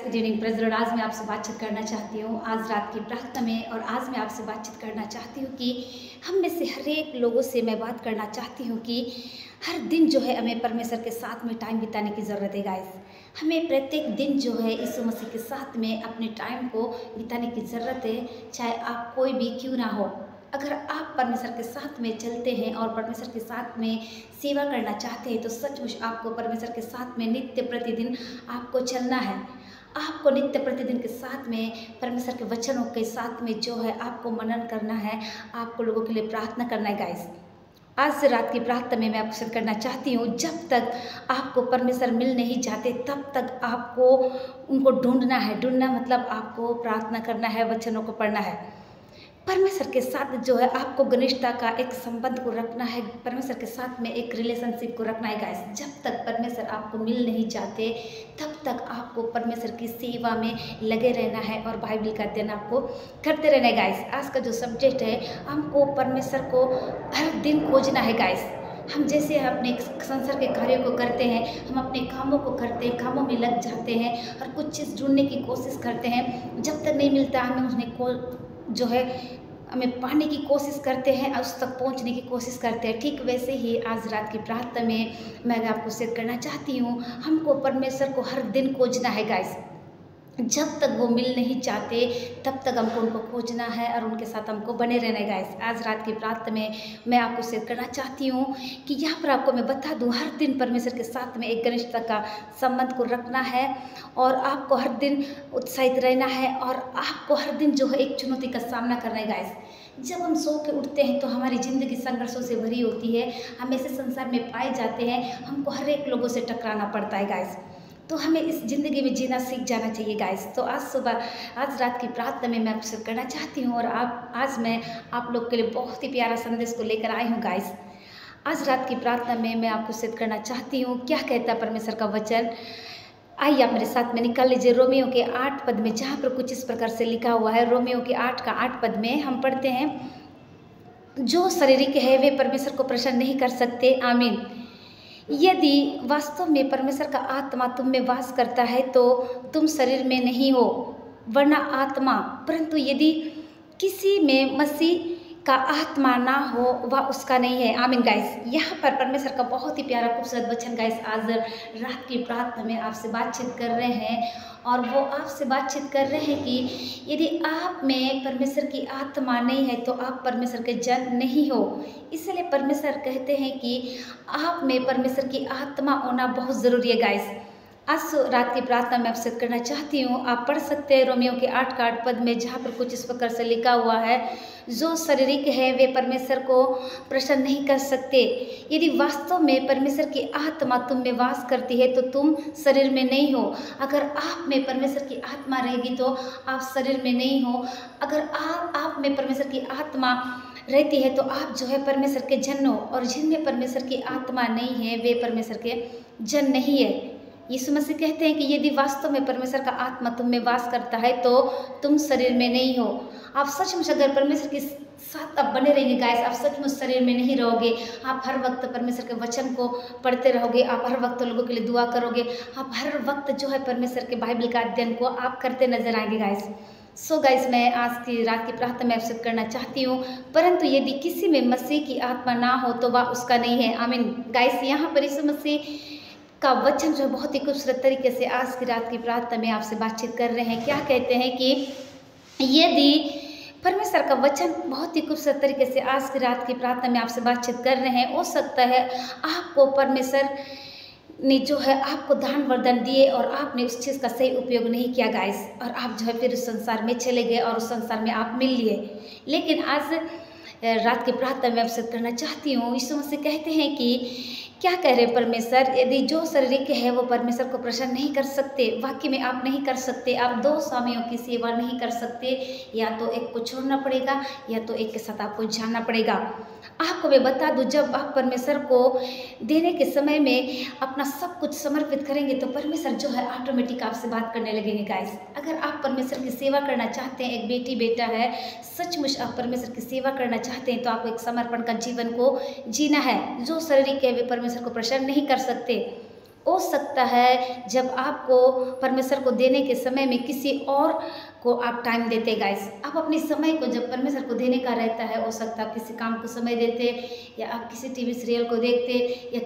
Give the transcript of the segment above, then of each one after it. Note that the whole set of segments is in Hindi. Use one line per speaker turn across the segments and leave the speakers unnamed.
Good evening praise Lord. आज मैं आपसे बातचीत करना चाहती हूँ आज रात की प्रार्थना में, और आज मैं आपसे बातचीत करना चाहती हूँ कि हम में से हर एक लोगों से मैं बात करना चाहती हूँ कि हर दिन जो है हमें परमेश्वर के साथ में टाइम बिताने की ज़रूरत है गाइस। हमें प्रत्येक दिन जो है यीशु मसीह के साथ में अपने टाइम को बिताने की ज़रूरत है, चाहे आप कोई भी क्यों ना हो। अगर आप परमेश्वर के साथ में चलते हैं और परमेश्वर के साथ में सेवा करना चाहते हैं तो सचमुच आपको परमेश्वर के साथ में नित्य प्रतिदिन आपको चलना है। आपको नित्य प्रतिदिन के साथ में परमेश्वर के वचनों के साथ में जो है आपको मनन करना है, आपको लोगों के लिए प्रार्थना करना है गाइस। आज से रात की प्रार्थना में मैं आपको शेयर करना चाहती हूँ, जब तक आपको परमेश्वर मिल नहीं जाते तब तक आपको उनको ढूंढना है। ढूंढना मतलब आपको प्रार्थना करना है, वचनों को पढ़ना है। परमेश्वर के साथ जो है आपको घनिष्ठता का एक संबंध को रखना है, परमेश्वर के साथ में एक रिलेशनशिप को रखना है गाइस। जब तक परमेश्वर आपको मिल नहीं जाते तब तक आपको परमेश्वर की सेवा में लगे रहना है और बाइबल का अध्ययन आपको करते रहना है गाइस। आज का जो सब्जेक्ट है, हमको परमेश्वर को हर दिन खोजना है गाइस। हम जैसे अपने संसार के कार्यों को करते हैं, हम अपने कामों को करते हैं, कामों में लग जाते हैं और कुछ चीज़ ढूंढने की कोशिश करते हैं। जब तक नहीं मिलता हमें उसने को जो है हमें पाने की कोशिश करते हैं और उस तक पहुंचने की कोशिश करते हैं। ठीक वैसे ही आज रात की प्रार्थना में मैं आपको शेयर करना चाहती हूँ, हमको परमेश्वर को हर दिन खोजना है गाइस। जब तक वो मिल नहीं चाहते तब तक हमको उनको खोजना है और उनके साथ हमको बने रहना है गाइस। आज रात की प्रार्थना में मैं आपको शेयर करना चाहती हूँ कि यहाँ पर आपको मैं बता दूँ, हर दिन परमेश्वर के साथ में एक घनिष्ठता का संबंध को रखना है और आपको हर दिन उत्साहित रहना है और आपको हर दिन जो है एक चुनौती का सामना करना है गाइस। जब हम सो के उठते हैं तो हमारी ज़िंदगी संघर्षों से भरी होती है, हम ऐसे संसार में पाए जाते हैं, हमको हर एक लोगों से टकराना पड़ता है गाइस। तो हमें इस ज़िंदगी में जीना सीख जाना चाहिए गाइस। तो आज रात की प्रार्थना में मैं आपसे करना चाहती हूँ और आज मैं आप लोग के लिए बहुत ही प्यारा संदेश को लेकर आई हूँ गाइस। आज रात की प्रार्थना में मैं आपको सिद्ध करना चाहती हूँ क्या कहता है परमेश्वर का वचन। आइए आप मेरे साथ में निकाल लीजिए रोमियो के 8 पद में, जहाँ पर कुछ इस प्रकार से लिखा हुआ है। रोमियो के 8 का 8 पद में हम पढ़ते हैं, जो शारीरिक है वे परमेश्वर को प्रसन्न नहीं कर सकते। आमीन। यदि वास्तव में परमेश्वर का आत्मा तुम में वास करता है तो तुम शरीर में नहीं हो वरना आत्मा, परंतु यदि किसी में मसीह का आत्मा ना हो वह उसका नहीं है। आमीन गाइस। यहाँ पर परमेश्वर का बहुत ही प्यारा खूबसूरत वचन गाइस आज रात की प्रार्थना में आपसे बातचीत कर रहे हैं और वो आपसे बातचीत कर रहे हैं कि यदि आप में परमेश्वर की आत्मा नहीं है तो आप परमेश्वर के जन नहीं हो। इसलिए परमेश्वर कहते हैं कि आप में परमेश्वर की आत्मा होना बहुत ज़रूरी है गाइस। आज रात की प्रार्थना में आपसे करना चाहती हूँ, आप पढ़ सकते हैं रोमियो के 8 का 8 पद में, जहाँ पर कुछ इस प्रकार से लिखा हुआ है, जो शारीरिक है वे परमेश्वर को प्रसन्न नहीं कर सकते। यदि वास्तव में परमेश्वर की आत्मा तुम में वास करती है तो तुम शरीर में नहीं हो। अगर आप में परमेश्वर की आत्मा रहेगी तो आप शरीर में नहीं हो। अगर आप में परमेश्वर की आत्मा रहती है तो आप जो है परमेश्वर के जन हो, और जिनमें परमेश्वर की आत्मा नहीं है वे परमेश्वर के जन नहीं है। यीशु मसीह कहते हैं कि यदि वास्तव में परमेश्वर का आत्मा तुम में वास करता है तो तुम शरीर में नहीं हो। आप सचमुच अगर परमेश्वर के साथ आप बने रहेंगे गाइस, आप सचमुच शरीर में नहीं रहोगे। आप हर वक्त परमेश्वर के वचन को पढ़ते रहोगे, आप हर वक्त लोगों के लिए दुआ करोगे, आप हर वक्त जो है परमेश्वर के बाइबल का अध्ययन को आप करते नजर आएंगे गाइस। सो गाइस, मैं आज की रात की प्रार्थना में आपसे करना चाहती हूँ, परंतु यदि किसी में मसीह की आत्मा ना हो तो वह उसका नहीं है। आमीन गाइस। यहाँ पर यीशु मसीह का वचन जो बहुत ही खूबसूरत तरीके से आज की रात की प्रार्थना में आपसे बातचीत कर रहे हैं। क्या कहते हैं कि यदि परमेश्वर का वचन बहुत ही खूबसूरत तरीके से आज की रात की प्रार्थना में आपसे बातचीत कर रहे हैं। हो सकता है आपको परमेश्वर ने जो है आपको दान वरदान दिए और आपने उस चीज़ का सही उपयोग नहीं किया गाइस, और आप जो है फिर उस संसार में चले गए और उस संसार में आप मिल लिए। लेकिन आज रात की प्रार्थना में आपसे करना चाहती हूँ, यीशु मसीह कहते हैं कि क्या कह रहे परमेश्वर, यदि जो शारीरिक है वो परमेश्वर को प्रसन्न नहीं कर सकते। वाकई में आप नहीं कर सकते। आप दो स्वामियों की सेवा नहीं कर सकते, या तो एक को छोड़ना पड़ेगा या तो एक के साथ आपको जाना पड़ेगा। आपको मैं बता दूं, जब आप परमेश्वर को देने के समय में अपना सब कुछ समर्पित करेंगे तो परमेश्वर जो है ऑटोमेटिक आपसे बात करने लगेंगे गाइस। अगर आप परमेश्वर की सेवा करना चाहते हैं, एक बेटी बेटा है, सचमुच आप परमेश्वर की सेवा करना चाहते हैं तो आपको एक समर्पण का जीवन को जीना है। जो शारीरिक है वे परमेश्वर को प्रसन्न नहीं कर सकते। हो सकता है जब आपको परमेश्वर को देने के समय में किसी और को आप टाइम देते गाइस। आप अपने समय को जब परमेश्वर को देने का रहता है, हो सकता है आप किसी काम को समय देते, या आप किसी टीवी सीरियल को देखते, या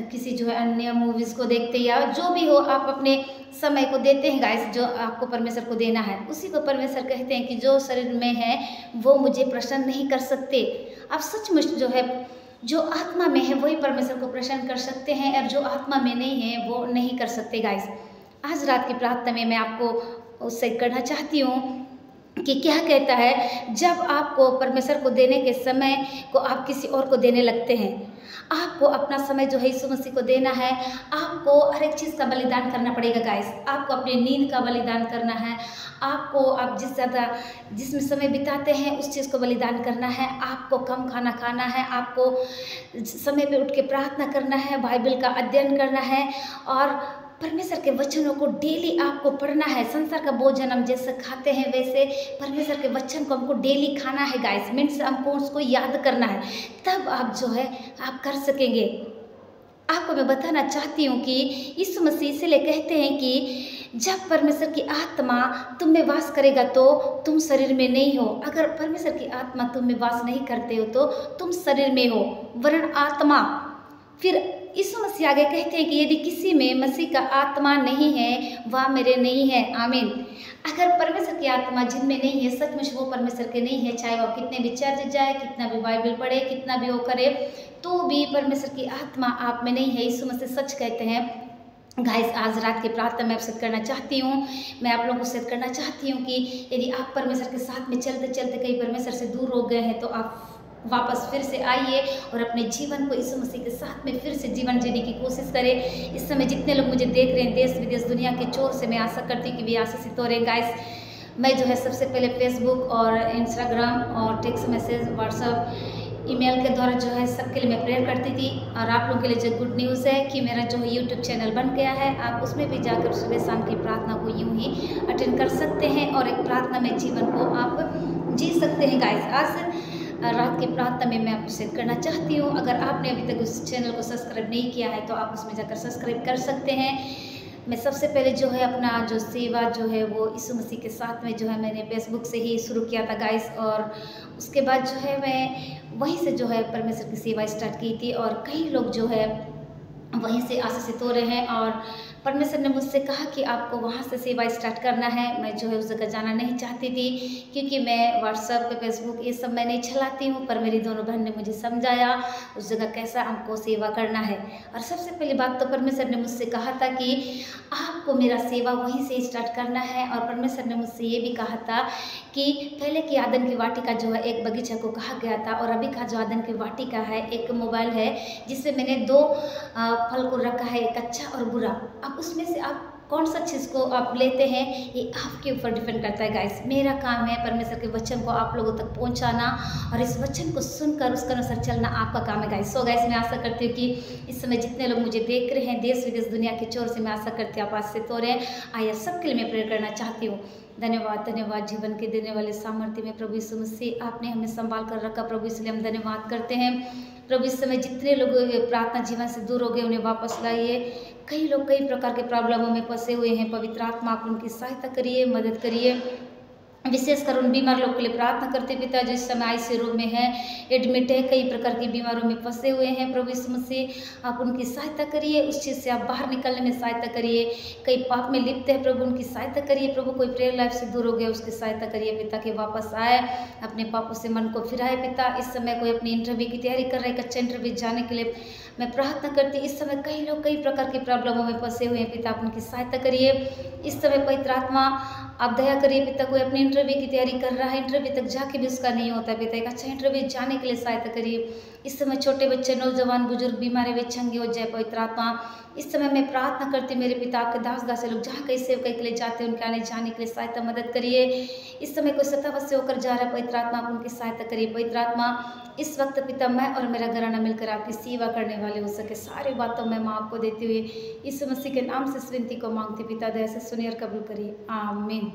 किसी जो है अन्य मूवीज़ को देखते, या जो भी हो आप अपने समय को देते हैं गाइस, जो आपको परमेश्वर को देना है। उसी को परमेश्वर कहते हैं कि जो शरीर में है वो मुझे प्रसन्न नहीं कर सकते। आप सचमुच जो है जो आत्मा में है वही परमेश्वर को प्रसन्न कर सकते हैं, और जो आत्मा में नहीं है वो नहीं कर सकते गाइस। आज रात की प्रार्थना में मैं आपको उससे करना चाहती हूँ कि क्या कहता है, जब आपको परमेश्वर को देने के समय को आप किसी और को देने लगते हैं। आपको अपना समय जो है यीशु मसीह को देना है। आपको हर एक चीज़ का बलिदान करना पड़ेगा गाइस। आपको अपनी नींद का बलिदान करना है। आपको आप जिसमें समय बिताते हैं उस चीज़ को बलिदान करना है। आपको कम खाना खाना है। आपको समय पे उठ के प्रार्थना करना है, बाइबल का अध्ययन करना है, और परमेश्वर के वचनों को डेली आपको पढ़ना है। संसार का भोजन हम जैसे खाते हैं वैसे परमेश्वर के वचन को हमको डेली खाना है गाइस। मीन्स हमको उसको याद करना है, तब आप जो है आप कर सकेंगे। आपको मैं बताना चाहती हूँ कि यीशु मसीह इसलिए कहते हैं कि जब परमेश्वर की आत्मा तुम में वास करेगा तो तुम शरीर में नहीं हो। अगर परमेश्वर की आत्मा तुम में वास नहीं करते हो तो तुम शरीर में हो, वरन आत्मा। फिर यीशु मसीह आगे कहते हैं कि यदि किसी में मसीह का आत्मा नहीं है वह मेरे नहीं है। आमीन। अगर परमेश्वर की आत्मा जिनमें नहीं है, सचमुच वो परमेश्वर के नहीं है, चाहे वो कितने भी चर्च जाए, कितना भी बाइबल पढ़े, कितना भी वो करे, तो भी परमेश्वर की आत्मा आप में नहीं है। यीशु मसीह सच कहते हैं गाइस। आज रात की प्रार्थना मैं आपसे करना चाहती हूँ, मैं आप लोगों से करना चाहती हूँ कि यदि आप परमेश्वर के साथ में चलते चलते कहीं परमेश्वर से दूर हो गए हैं तो आप वापस फिर से आइए और अपने जीवन को यीशु मसीह के साथ में फिर से जीवन जीने की कोशिश करें। इस समय जितने लोग मुझे देख रहे हैं देश विदेश दुनिया के चोर से, मैं आशा करती हूँ कि वे आशीषित हो रहे हैं गाइस। मैं जो है सबसे पहले फेसबुक और इंस्टाग्राम और टेक्स्ट मैसेज, व्हाट्सअप, ईमेल के द्वारा जो है सबके लिए मैं प्रेयर करती थी। और आप लोगों के लिए जो गुड न्यूज़ है कि मेरा जो है यूट्यूब चैनल बन गया है। आप उसमें भी जाकर सुबह शाम की प्रार्थना को यूँ ही अटेंड कर सकते हैं और एक प्रार्थना में जीवन को आप जी सकते हैं गाइस। आज रात की प्रार्थना में मैं आपको शेयर करना चाहती हूँ, अगर आपने अभी तक उस चैनल को सब्सक्राइब नहीं किया है तो आप उसमें जाकर सब्सक्राइब कर सकते हैं। मैं सबसे पहले जो है अपना जो सेवा जो है वो यीशु मसीह के साथ में जो है मैंने फेसबुक से ही शुरू किया था गाइस, और उसके बाद जो है मैं वहीं से जो है परमेश्वर की सेवा स्टार्ट की थी, और कई लोग जो है वहीं से आशीषित हो रहे हैं। और परमेश्वर ने मुझसे कहा कि आपको वहाँ से सेवा स्टार्ट करना है। मैं जो है उस जगह जाना नहीं चाहती थी, क्योंकि मैं व्हाट्सएप पे फेसबुक ये सब मैं नहीं चलाती हूँ, पर मेरी दोनों बहन ने मुझे समझाया उस जगह कैसा हमको सेवा करना है। और सबसे पहली बात तो परमेश्वर ने मुझसे कहा था कि आपको मेरा सेवा वहीं से स्टार्ट करना है। और परमेश्वर ने मुझसे ये भी कहा था कि पहले की आदन की वाटिका जो है एक बगीचा को कहा गया था, और अभी का जो आदन की वाटिका है एक मोबाइल है जिससे मैंने दो फल को रखा है, एक अच्छा और बुरा। अब उसमें से आप कौन सा चीज़ को आप लेते हैं ये आपके ऊपर डिपेंड करता है गाइस। मेरा काम है परमेश्वर के वचन को आप लोगों तक पहुंचाना, और इस वचन को सुनकर उसके अनुसार चलना आपका काम है गाइस। सो गाइस, मैं आशा करती हूँ कि इस समय जितने लोग मुझे देख रहे हैं देश विदेश दुनिया के चोर से, मैं आशा करती हूँ आप आशीषित हो रहे हैं। आइए सबके लिए मैं प्रेयर करना चाहती हूँ। धन्यवाद धन्यवाद जीवन के देने वाले सामर्थ्य में प्रभु यीशु मसीह, आपने हमें संभाल कर रखा प्रभु, इसलिए हम धन्यवाद करते हैं प्रभु। इस समय जितने लोग प्रार्थना जीवन से दूर हो गए उन्हें वापस लाइए। कई लोग कई प्रकार के प्रॉब्लमों में फंसे हुए हैं, पवित्र आत्मा आप उनकी सहायता करिए, मदद करिए। विशेषकर उन बीमार लोग के लिए प्रार्थना करते पिता जो इस समय आईसीयू रूम में है, एडमिट है, कई प्रकार की बीमारों में फंसे हुए हैं प्रभु यीशु मसीह, आप उनकी सहायता करिए, उस चीज़ से आप बाहर निकलने में सहायता करिए। कई पाप में लिप्त है प्रभु, उनकी सहायता करिए प्रभु। कोई प्रेयर लाइफ से दूर हो गया उसकी सहायता करिए पिता, के वापस आए, अपने पापों से मन को फिराए पिता। इस समय कोई अपनी इंटरव्यू की तैयारी कर रहा है, कच्चा इंटरव्यू जाने के लिए मैं प्रार्थना करती। इस समय कई लोग कई प्रकार की प्रॉब्लमों में फंसे हुए हैं पिता, आप उनकी सहायता करिए। इस समय पवित्र आत्मा आप दया करिए पिता। कोई अपनी इंटरव्यू की तैयारी कर रहा है, इंटरव्यू तक जाके भी उसका नहीं होता पिता, एक अच्छा इंटरव्यू जाने के लिए सहायता करिए। इस समय छोटे बच्चे, नौजवान, बुजुर्ग, बीमारी विच्छंगी हो जाए पवित्र आत्मा। इस समय मैं प्रार्थना करती मेरे पिता, आपके दास दासी लोग जहाँ कहीं सेवकाई के लिए जाते हैं उनके आने जाने के लिए सहायता मदद करिए। इस समय कोई सतावत से होकर जा रहा है पवित्र आत्मा, आप उनकी सहायता करिए पवित्र आत्मा। इस वक्त पिता मैं और मेरा घराना मिलकर आपकी सेवा करने वाले हो सके, सारी बातों में माँ आपको देते हुए यीशु मसीह के नाम से इस विनती को मांगती पिता, दया से सुनिए और कबूल करिए, आमीन।